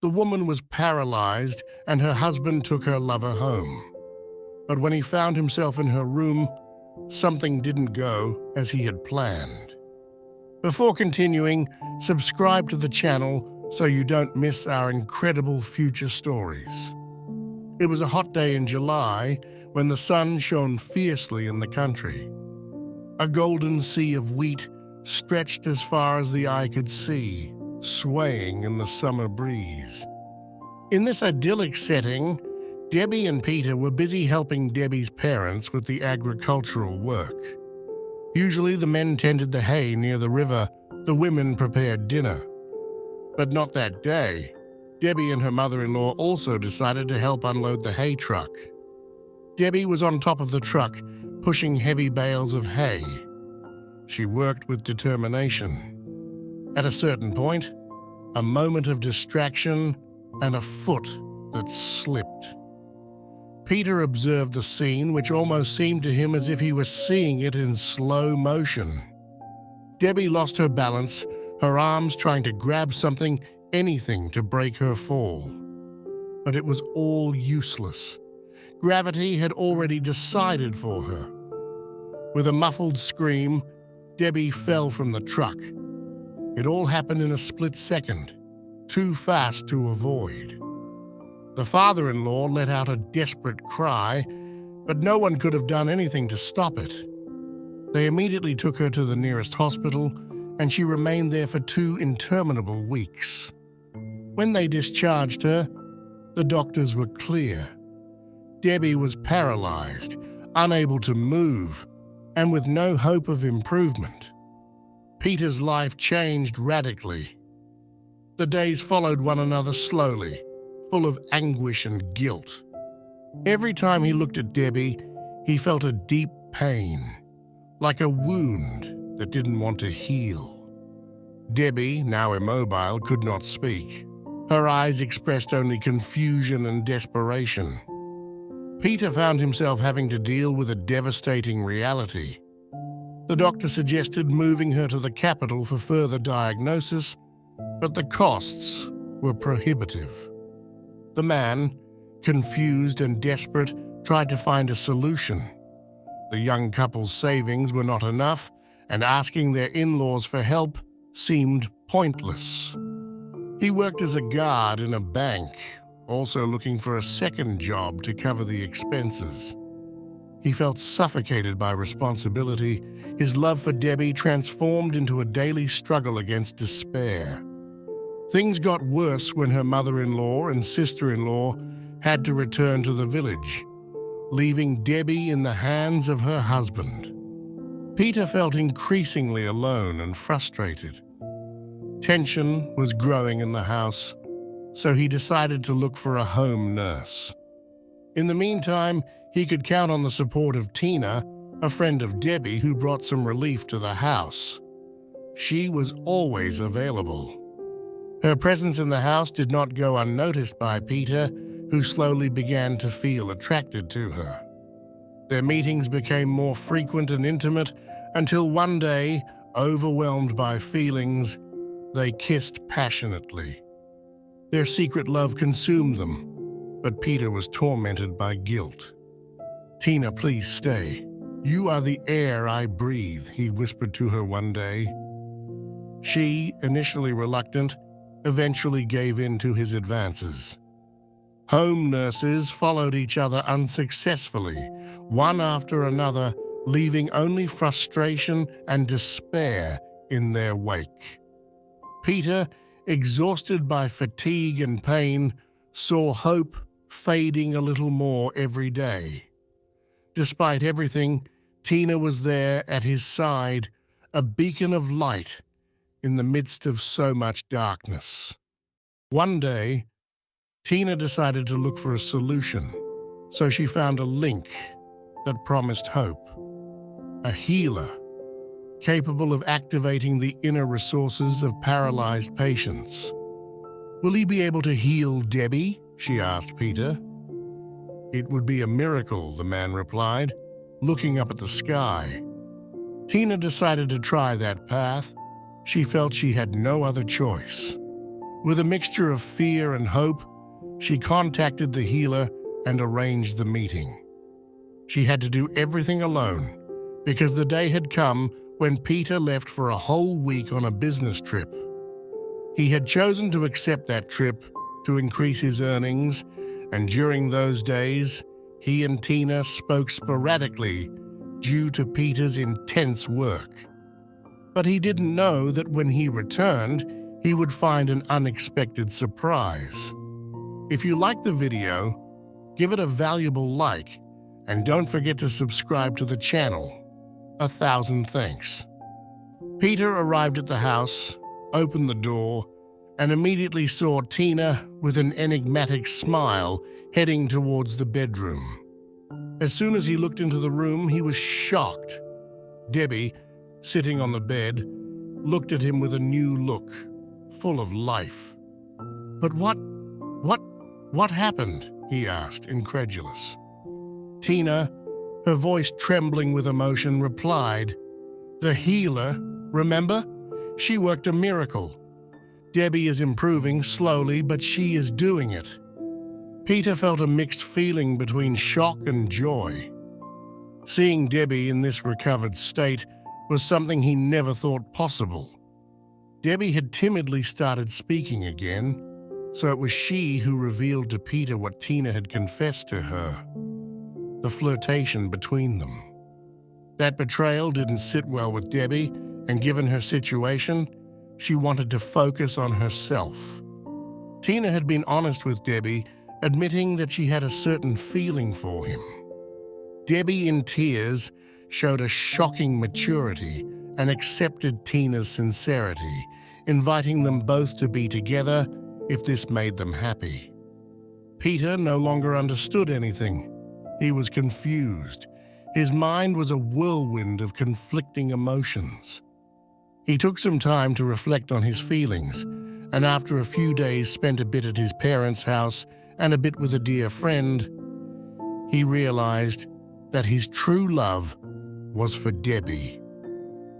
The woman was paralyzed, and her husband took her lover home. But when he found himself in her room, something didn't go as he had planned. Before continuing, subscribe to the channel so you don't miss our incredible future stories. It was a hot day in July when the sun shone fiercely in the country. A golden sea of wheat stretched as far as the eye could see, swaying in the summer breeze. In this idyllic setting, Debbie and Peter were busy helping Debbie's parents with the agricultural work. Usually the men tended the hay near the river, the women prepared dinner. But not that day. Debbie and her mother-in-law also decided to help unload the hay truck. Debbie was on top of the truck, pushing heavy bales of hay. She worked with determination. At a certain point, a moment of distraction and a foot that slipped. Peter observed the scene, which almost seemed to him as if he was seeing it in slow motion. Debbie lost her balance, her arms trying to grab something, anything to break her fall. But it was all useless. Gravity had already decided for her. With a muffled scream, Debbie fell from the truck. It all happened in a split second, too fast to avoid. The father-in-law let out a desperate cry, but no one could have done anything to stop it. They immediately took her to the nearest hospital, and she remained there for 2 interminable weeks. When they discharged her, the doctors were clear. Debbie was paralyzed, unable to move, and with no hope of improvement. Peter's life changed radically. The days followed one another slowly, full of anguish and guilt. Every time he looked at Debbie, he felt a deep pain, like a wound that didn't want to heal. Debbie, now immobile, could not speak. Her eyes expressed only confusion and desperation. Peter found himself having to deal with a devastating reality. The doctor suggested moving her to the capital for further diagnosis, but the costs were prohibitive. The man, confused and desperate, tried to find a solution. The young couple's savings were not enough, and asking their in-laws for help seemed pointless. He worked as a guard in a bank, also looking for a second job to cover the expenses. He felt suffocated by responsibility. His love for Debbie transformed into a daily struggle against despair. Things got worse when her mother-in-law and sister-in-law had to return to the village, leaving Debbie in the hands of her husband. Peter felt increasingly alone and frustrated. Tension was growing in the house, so he decided to look for a home nurse. In the meantime, he could count on the support of Tina, a friend of Debbie who brought some relief to the house. She was always available. Her presence in the house did not go unnoticed by Peter, who slowly began to feel attracted to her. Their meetings became more frequent and intimate until one day, overwhelmed by feelings, they kissed passionately. Their secret love consumed them, but Peter was tormented by guilt. "Tina, please stay. You are the air I breathe," he whispered to her one day. She, initially reluctant, eventually gave in to his advances. Home nurses followed each other unsuccessfully, one after another, leaving only frustration and despair in their wake. Peter, exhausted by fatigue and pain, saw hope fading a little more every day. Despite everything, Tina was there at his side, a beacon of light in the midst of so much darkness. One day, Tina decided to look for a solution, so she found a link that promised hope. A healer, capable of activating the inner resources of paralyzed patients. "Will he be able to heal Debbie?" she asked Peter. "It would be a miracle," the man replied, looking up at the sky. Tina decided to try that path. She felt she had no other choice. With a mixture of fear and hope, she contacted the healer and arranged the meeting. She had to do everything alone because the day had come when Peter left for a whole week on a business trip. He had chosen to accept that trip to increase his earnings, and during those days, he and Tina spoke sporadically due to Peter's intense work. But he didn't know that when he returned, he would find an unexpected surprise. If you like the video, give it a valuable like, and don't forget to subscribe to the channel. 1,000 thanks. Peter arrived at the house, opened the door, and immediately saw Tina with an enigmatic smile heading towards the bedroom. As soon as he looked into the room, he was shocked. Debbie, sitting on the bed, looked at him with a new look, full of life. "But what happened?" he asked, incredulous. Tina, her voice trembling with emotion, replied, "The healer, remember? She worked a miracle. Debbie is improving slowly, but she is doing it." Peter felt a mixed feeling between shock and joy. Seeing Debbie in this recovered state was something he never thought possible. Debbie had timidly started speaking again, so it was she who revealed to Peter what Tina had confessed to her: the flirtation between them. That betrayal didn't sit well with Debbie, and given her situation, she wanted to focus on herself. Tina had been honest with Debbie, admitting that she had a certain feeling for him. Debbie, in tears, showed a shocking maturity and accepted Tina's sincerity, inviting them both to be together if this made them happy. Peter no longer understood anything. He was confused. His mind was a whirlwind of conflicting emotions. He took some time to reflect on his feelings, and after a few days spent a bit at his parents' house and a bit with a dear friend, he realized that his true love was for Debbie.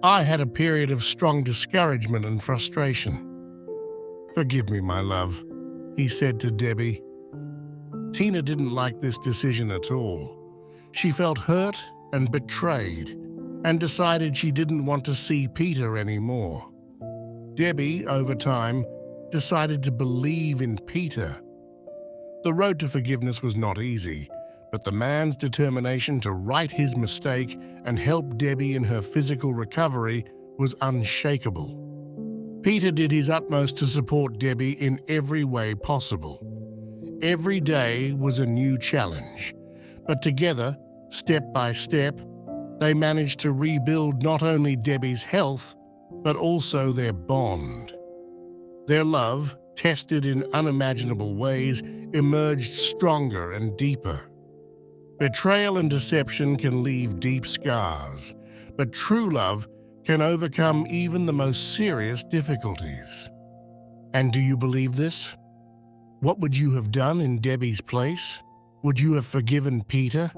"I had a period of strong discouragement and frustration. Forgive me, my love," he said to Debbie. Tina didn't like this decision at all. She felt hurt and betrayed, and decided she didn't want to see Peter anymore. Debbie, over time, decided to believe in Peter. The road to forgiveness was not easy, but the man's determination to right his mistake and help Debbie in her physical recovery was unshakable. Peter did his utmost to support Debbie in every way possible. Every day was a new challenge, but together, step by step, they managed to rebuild not only Debbie's health, but also their bond. Their love, tested in unimaginable ways, emerged stronger and deeper. Betrayal and deception can leave deep scars, but true love can overcome even the most serious difficulties. And do you believe this? What would you have done in Debbie's place? Would you have forgiven Peter?